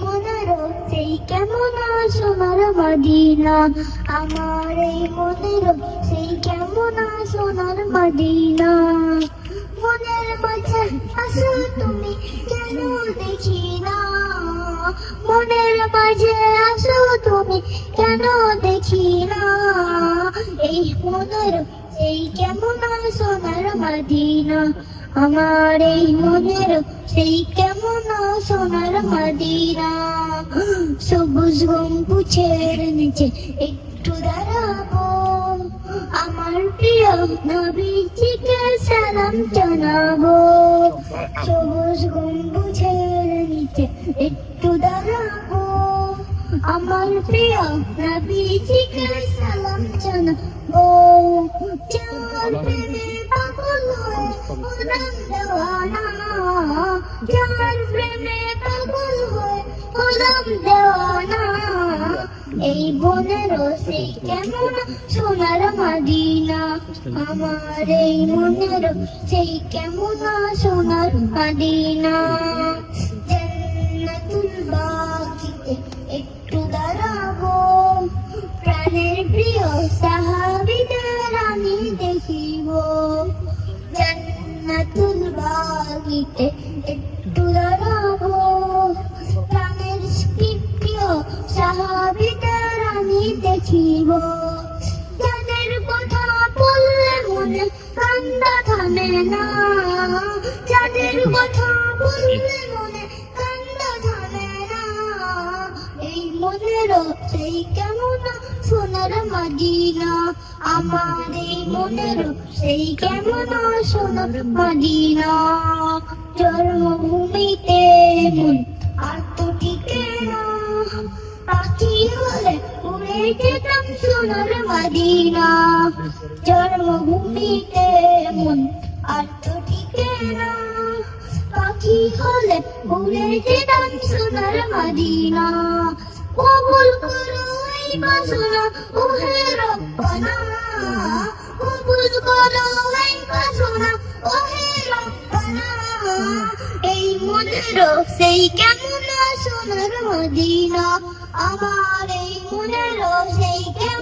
মনেরও সেই কেমন সোনার মদিনা, আমার এই মনেরও সেই কেমন সোনার মদিনা। মনের মাঝে আসো তুমি কেন দেখি না, মনের মাঝে আসো তুমি কেন দেখি না। এই মনের সেই কেমন সোনার মদিনা, আমার এই মনের সেই কেমন সোনার মদিনা। সবুজ গম্বুজের নিচে একটু দাঁড়াবো, আমার প্রিয় নবীজিকে সালাম জানাবো। সবুজ গম্বুজের নিচে একটু দাঁড়াবো, আমার প্রিয় নবীজিকে সালাম জানাবো। যার প্রেমে পাগল হয়ে হলাম দেওয়ানা, যার প্রেমে পাগল হয়ে হলাম দেওয়ানা। এই বনেরও সেই কেমন সোনার মদিনা, আমার এই মনেরও সেই কেমন সোনার মদিনা। জান্নাতুল বাকিতে একটু দাঁড়াবো, প্রাণের প্রিয় সাহাবীদের আমি দেখিব। জান্নাতুল বাকিতে একটু দাঁড়াবো, প্রাণের প্রিয় সাহাবীদের আমি দেখিব। যাদের কথা বললে মনে কান্না থামে না, যাদের কথা বললে মনে কান্না থামে না। এই মনেরও সেই কেমন সোনার মদিনা, আমার এই মনেরও সেই কেমন সোনার মদিনা। জন্মভূমিতে মন আর তো টিকে না, পাখি হলে উড়ে যেতাম সোনার মদিনা। জন্মভূমিতে মন আর তো টিকে না, পাখি হলে উড়ে যেতাম সোনার মদিনা। কবুল করো এই বাসনা ওহে রব্বানা, কবুল করো এই বাসনা ওহে রব্বানা। এই মনেরও সেই কেমন সোনার মদিনা, আমার এই মনেরও সেই কেমন